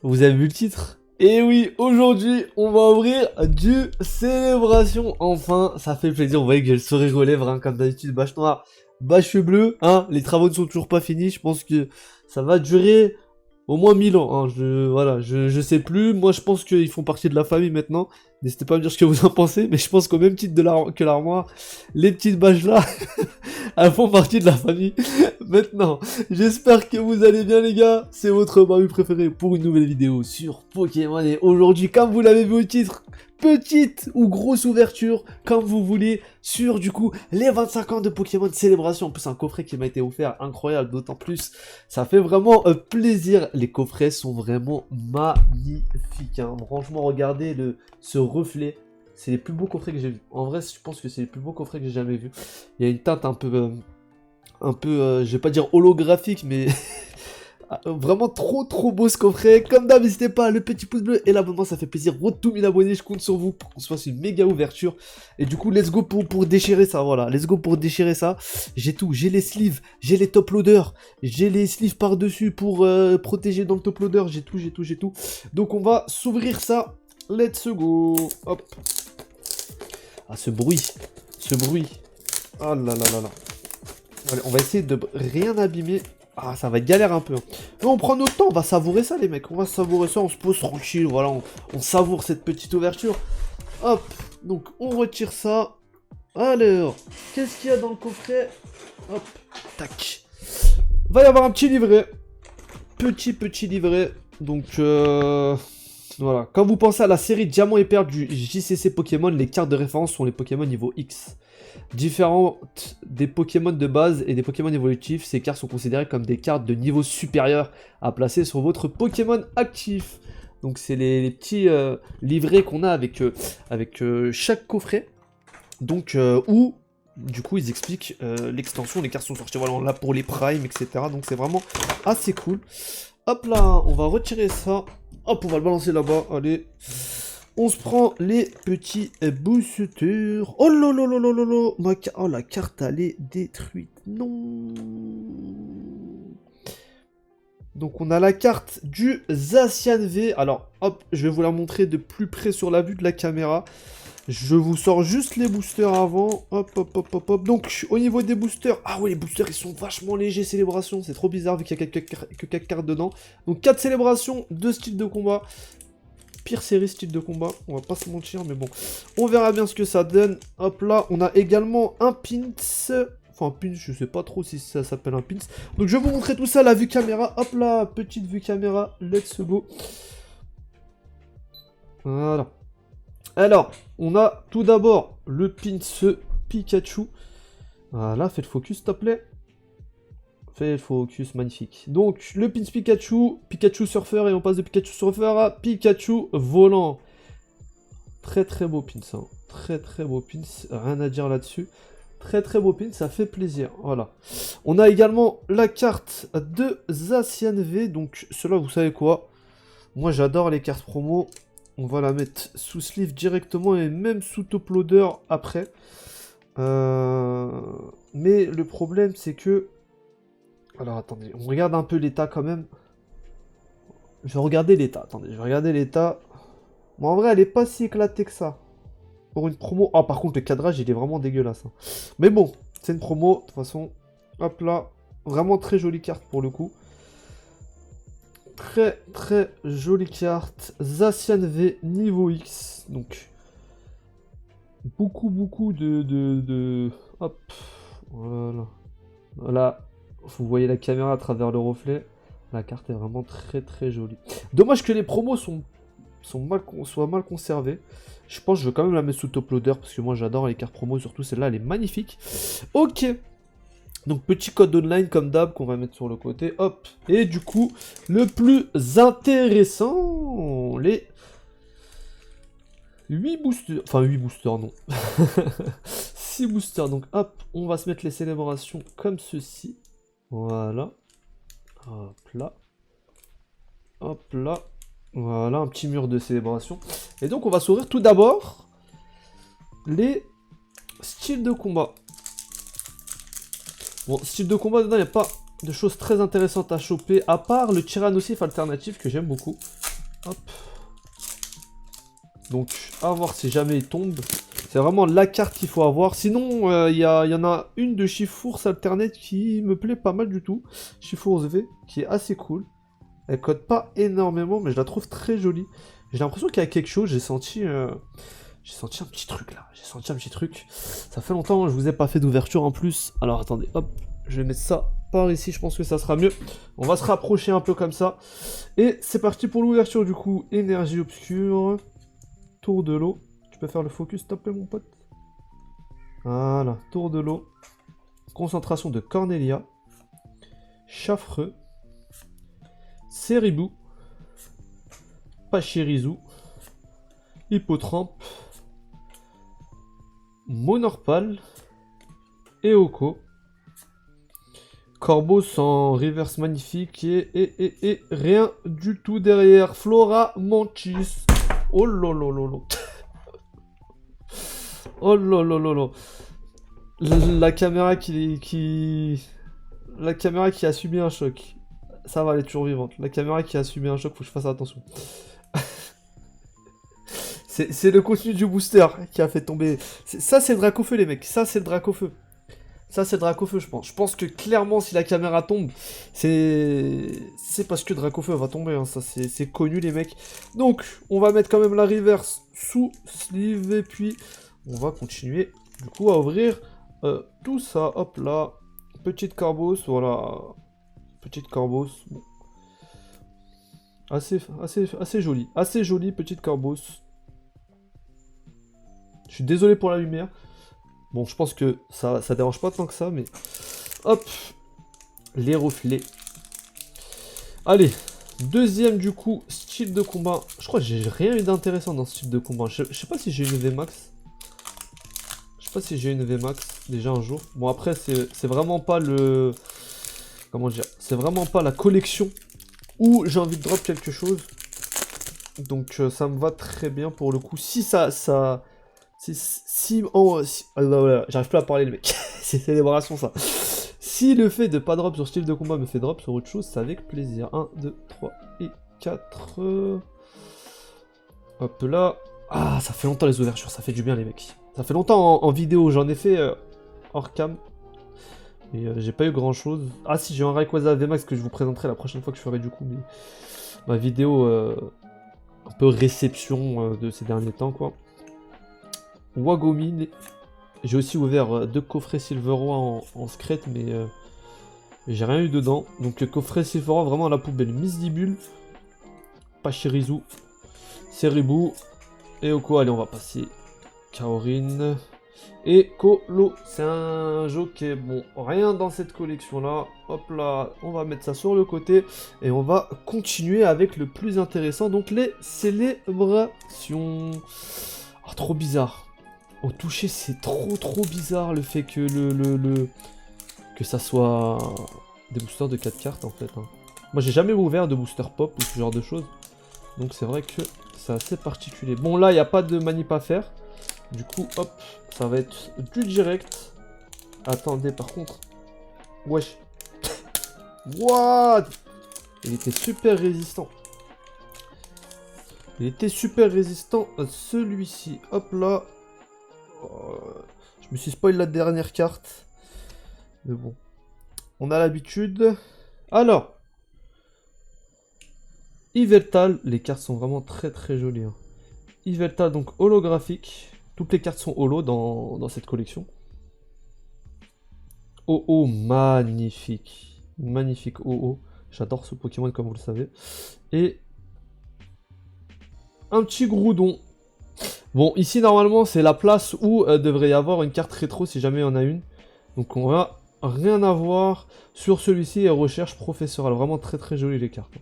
Vous avez vu le titre? Et oui, aujourd'hui, on va ouvrir du célébration. Enfin, ça fait plaisir. Vous voyez que j'ai le sourire aux lèvres, hein, comme d'habitude, bâche noire, bâche bleue. Hein, les travaux ne sont toujours pas finis. Je pense que ça va durer au moins 1000 ans. Hein. Voilà, je sais plus. Moi, je pense qu'ils font partie de la famille maintenant. N'hésitez pas à me dire ce que vous en pensez. Mais je pense qu'au même titre que l'armoire, les petites bâches là, elles font partie de la famille. Maintenant, j'espère que vous allez bien les gars, c'est votre Maru préféré pour une nouvelle vidéo sur Pokémon et aujourd'hui, comme vous l'avez vu au titre, petite ou grosse ouverture, comme vous voulez, sur du coup les 25 ans de Pokémon Célébration, en plus un coffret qui m'a été offert, incroyable, d'autant plus, ça fait vraiment plaisir, les coffrets sont vraiment magnifiques, hein. Franchement regardez ce reflet, c'est les plus beaux coffrets que j'ai vus, en vrai je pense que c'est les plus beaux coffrets que j'ai jamais vus, il y a une teinte un peu, je vais pas dire holographique, mais vraiment trop beau ce coffret. Comme d'hab, n'hésitez pas, le petit pouce bleu et l'abonnement, ça fait plaisir. Road to 1000 abonnés, je compte sur vous pour qu'on se fasse une méga ouverture. Et du coup, let's go pour déchirer ça, voilà. Let's go pour déchirer ça. J'ai tout, j'ai les sleeves, j'ai les top loaders, j'ai les sleeves par-dessus pour protéger dans le top loader, j'ai tout. Donc on va s'ouvrir ça. Let's go. Hop. Ah, ce bruit. Oh là là. Allez, on va essayer de rien abîmer. Ah, ça va être galère un peu. Mais on prend notre temps, on va savourer ça, les mecs. On va savourer ça, on se pose tranquille. Voilà, on savoure cette petite ouverture. Hop, donc on retire ça. Alors, qu'est-ce qu'il y a dans le coffret? Hop, tac. Va y avoir un petit livret. Petit livret. Donc, voilà. Quand vous pensez à la série Diamant et Perle du JCC Pokémon, les cartes de référence sont les Pokémon niveau X. Différentes des Pokémon de base et des Pokémon évolutifs, ces cartes sont considérées comme des cartes de niveau supérieur à placer sur votre Pokémon actif. Donc c'est les petits livrets qu'on a avec chaque coffret. Donc où du coup ils expliquent l'extension, les cartes sont sorties voilà, là pour les primes, etc. Donc c'est vraiment assez cool. Hop là, on va retirer ça. Hop, on va le balancer là-bas, allez. On se prend les petits boosters. Oh là là là là là là. Oh, la carte, elle est détruite. Non. Donc, on a la carte du Zacian V. Alors, hop, je vais vous la montrer de plus près sur la vue de la caméra. Je vous sors juste les boosters avant. Hop. Donc, au niveau des boosters... Ah ouais, les boosters, ils sont vachement légers, célébration. C'est trop bizarre vu qu'il y a que 4 cartes dedans. Donc, 4 célébrations, 2 styles de combat. Pire série style de combat, on va pas se mentir, mais bon. On verra bien ce que ça donne. Hop là, on a également un pins. Enfin, un pins, je sais pas trop si ça s'appelle un pins. Donc je vais vous montrer tout ça, la vue caméra. Hop là, petite vue caméra, let's go. Voilà. Alors, on a tout d'abord le pins Pikachu. Voilà, fais le focus, s'il te plaît. Fait focus, magnifique. Donc, le pins Pikachu, Pikachu Surfer, et on passe de Pikachu Surfer à Pikachu Volant. Très beau pins, hein. Très beau pins, rien à dire là-dessus. Très beau pins, ça fait plaisir, voilà. On a également la carte de Zacian V, donc cela, vous savez quoi? Moi, j'adore les cartes promo. On va la mettre sous sleeve directement et même sous top loader après. Mais le problème, c'est que... Alors attendez, on regarde un peu l'état quand même. Je vais regarder l'état, attendez, je vais regarder l'état. Bon, en vrai, elle est pas si éclatée que ça. Pour une promo... Ah, par contre, le cadrage, il est vraiment dégueulasse. Hein. Mais bon, c'est une promo, de toute façon. Hop là, vraiment très jolie carte pour le coup. Très jolie carte. Zacian V niveau X, donc... Beaucoup de... Hop, voilà. Voilà. Vous voyez la caméra à travers le reflet. La carte est vraiment très jolie. Dommage que les promos soient mal conservées. Je pense que je vais quand même la mettre sous top loader parce que moi j'adore les cartes promos, surtout celle-là elle est magnifique. Ok. Donc petit code online comme d'hab qu'on va mettre sur le côté. Hop. Et du coup, le plus intéressant, les 8 boosters. Enfin 8 boosters non. 6 boosters. Donc hop, on va se mettre les célébrations comme ceci. Voilà. Hop là. Hop là. Voilà, un petit mur de célébration. Et donc, on va s'ouvrir tout d'abord les styles de combat. Bon, style de combat, dedans, il n'y a pas de choses très intéressantes à choper, à part le tyrannosif alternatif que j'aime beaucoup. Hop. Donc, à voir si jamais il tombe. C'est vraiment la carte qu'il faut avoir. Sinon, il y en a une de Chifours Alternate qui me plaît pas mal du tout. Chifours V, qui est assez cool. Elle code pas énormément, mais je la trouve très jolie. J'ai l'impression qu'il y a quelque chose. J'ai senti un petit truc là. J'ai senti un petit truc. Ça fait longtemps que je vous ai pas fait d'ouverture en plus. Alors attendez, hop. Je vais mettre ça par ici. Je pense que ça sera mieux. On va se rapprocher un peu comme ça. Et c'est parti pour l'ouverture du coup. Énergie obscure. Tour de l'eau. Tu peux faire le focus, s'il te plaît, mon pote. Voilà, tour de l'eau. Concentration de Cornelia. Chaffreux. Ceribou. Pachirisu. Hippotrampe. Monorpal. Eoko. Corbeau sans reverse magnifique. Et rien du tout derrière. Flora Mantis. Oh lolololo. Oh lolololo. La caméra La caméra qui a subi un choc. Ça va, elle est toujours vivante. La caméra qui a subi un choc, faut que je fasse attention. C'est le contenu du booster qui a fait tomber... Ça, c'est le Dracofeu, les mecs. Ça, c'est le Dracofeu. Ça, c'est le Dracofeu, je pense. Je pense que clairement, si la caméra tombe, c'est parce que Dracofeu va tomber. Hein. Ça, c'est connu, les mecs. Donc, on va mettre quand même la reverse sous sleeve. Et puis, on va continuer, du coup, à ouvrir tout ça. Hop là. Petite Corbos, voilà. Petite Corbos. Bon. Assez joli. Assez joli, petite Corbos. Je suis désolé pour la lumière. Bon, je pense que ça dérange pas tant que ça, mais... Hop. Les reflets. Allez. Deuxième, du coup, style de combat. Je crois que j'ai rien eu d'intéressant dans ce style de combat. Je sais pas si j'ai une VMAX. Je sais pas si j'ai une VMAX déjà un jour. Bon, après, c'est vraiment pas le... Comment dire? C'est vraiment pas la collection où j'ai envie de drop quelque chose. Donc, ça me va très bien pour le coup. Si j'arrive plus à parler, le mec. C'est célébration, ça. Si le fait de pas drop sur style de combat me fait drop sur autre chose, c'est avec plaisir. 1, 2, 3 et 4. Hop là. Ah, ça fait longtemps les ouvertures, ça fait du bien, les mecs. Ça fait longtemps en vidéo, j'en ai fait hors cam. Et j'ai pas eu grand chose. Ah si, j'ai un Rayquaza VMAX que je vous présenterai la prochaine fois que je ferai du coup ma vidéo un peu réception de ces derniers temps, quoi. Wagomine. J'ai aussi ouvert 2 coffrets Silveroy en secret, mais j'ai rien eu dedans. Donc coffret Silveroy vraiment à la poubelle. Misdibule, Pachirisu, Ceribou, Eoko. Allez, on va passer Kaorin et Colo. C'est un jockey. Bon, rien dans cette collection là. Hop là, on va mettre ça sur le côté et on va continuer avec le plus intéressant, donc les célébrations. Oh, trop bizarre. Au toucher, c'est trop bizarre le fait que que ça soit des boosters de 4 cartes en fait. Hein. Moi, j'ai jamais ouvert de booster pop ou ce genre de choses. Donc c'est vrai que c'est assez particulier. Bon, là, il n'y a pas de manip à faire. Du coup, hop, ça va être du direct. Attendez, par contre. Wesh. What? Il était super résistant. Il était super résistant, celui-ci. Hop là. Je me suis spoil la dernière carte. Mais bon. On a l'habitude. Alors. Yveltal. Les cartes sont vraiment très jolies. Hein. Yveltal, donc holographique. Toutes les cartes sont holo dans cette collection. Oh, magnifique. Magnifique oh. J'adore ce Pokémon comme vous le savez. Et un petit Groudon. Bon, ici, normalement, c'est la place où devrait y avoir une carte rétro si jamais il y en a une. Donc, on va rien avoir sur celui-ci et recherche professorale. Vraiment très jolies les cartes.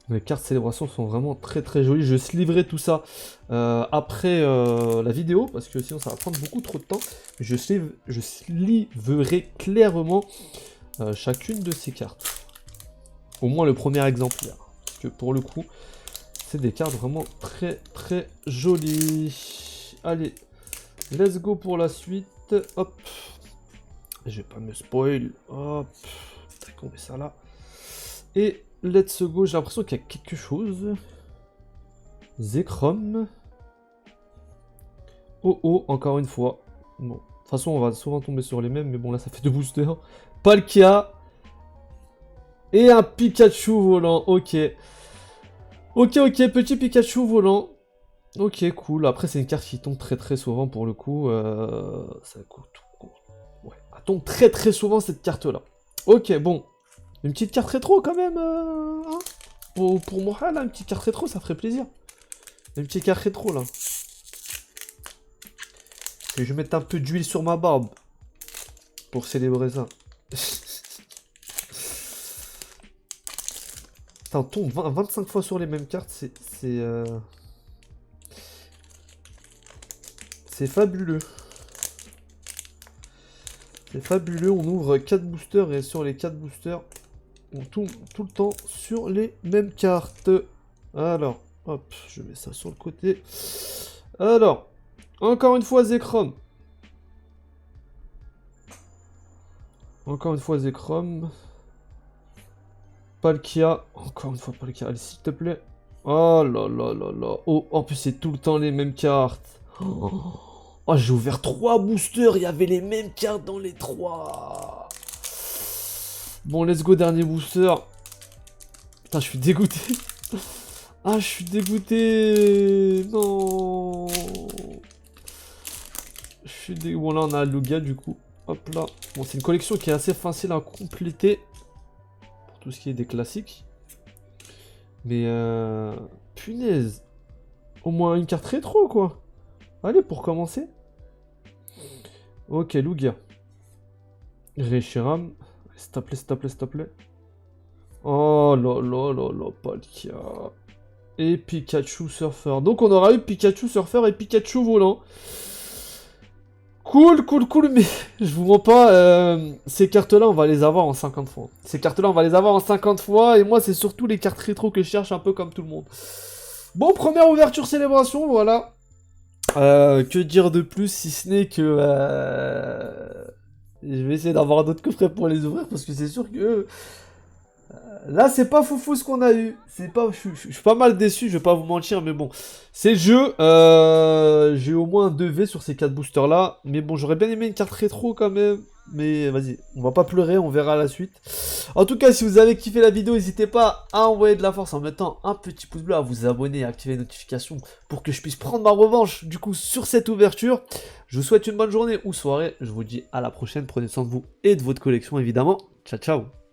Les cartes célébration sont vraiment très jolies. Je sliverai tout ça après la vidéo parce que sinon ça va prendre beaucoup trop de temps. Je sliverai clairement chacune de ces cartes. Au moins le premier exemplaire. Parce que pour le coup... C'est des cartes vraiment très jolies. Allez, let's go pour la suite. Hop. Je vais pas me spoil. Hop. Tac. On met ça là. Et let's go, j'ai l'impression qu'il y a quelque chose. Zekrom. Oh oh, encore une fois. Bon, de toute façon, on va souvent tomber sur les mêmes, mais bon, là, ça fait 2 boosters. Palkia. Et un Pikachu volant, ok. Ok, petit Pikachu volant. Ok, cool. Après, c'est une carte qui tombe très souvent pour le coup. Ça coûte. Ouais, elle tombe très souvent cette carte-là. Ok, bon. Une petite carte rétro quand même. Hein, pour moi, là, une petite carte rétro, ça ferait plaisir. Une petite carte rétro là. Et je vais mettre un peu d'huile sur ma barbe. Pour célébrer ça. Putain, on tombe 25 fois sur les mêmes cartes, c'est fabuleux. C'est fabuleux, on ouvre 4 boosters et sur les 4 boosters, on tombe tout le temps sur les mêmes cartes. Alors, hop, je mets ça sur le côté. Alors, encore une fois Zekrom. Encore une fois Zekrom. Palkia. Encore une fois Palkia, allez s'il te plaît. Oh là là là là. Oh, en plus c'est tout le temps les mêmes cartes. Oh, j'ai ouvert 3 boosters, il y avait les mêmes cartes dans les 3. Bon, let's go, dernier booster. Putain, je suis dégoûté. Ah, je suis dégoûté. Non. Je suis dégoûté. Bon, là, on a Lugia, du coup. Hop là. Bon, c'est une collection qui est assez facile à compléter. Pour tout ce qui est des classiques. Mais, punaise. Au moins une carte rétro, quoi. Allez, pour commencer. Ok, Lugia. Reshiram. S'il te plaît, s'il te plaît, s'il te plaît. Oh là là là là, Palkia. Et Pikachu Surfer. Donc on aura eu Pikachu Surfer et Pikachu Volant. Cool, mais je vous mens pas, ces cartes-là, on va les avoir en 50 fois. Ces cartes-là, on va les avoir en 50 fois, et moi, c'est surtout les cartes rétro que je cherche un peu comme tout le monde. Bon, première ouverture célébration, voilà. Que dire de plus, si ce n'est que... je vais essayer d'avoir d'autres coffrets pour les ouvrir, parce que c'est sûr que... là, c'est pas foufou ce qu'on a eu. C'est pas, je suis pas mal déçu, je vais pas vous mentir, mais bon. C'est le jeu. J'ai au moins 2 V sur ces 4 boosters là. Mais bon, j'aurais bien aimé une carte rétro quand même. Mais vas-y, on va pas pleurer, on verra la suite. En tout cas, si vous avez kiffé la vidéo, n'hésitez pas à envoyer de la force en mettant un petit pouce bleu, à vous abonner, à activer les notifications pour que je puisse prendre ma revanche du coup sur cette ouverture. Je vous souhaite une bonne journée ou soirée. Je vous dis à la prochaine. Prenez soin de vous et de votre collection évidemment. Ciao, ciao.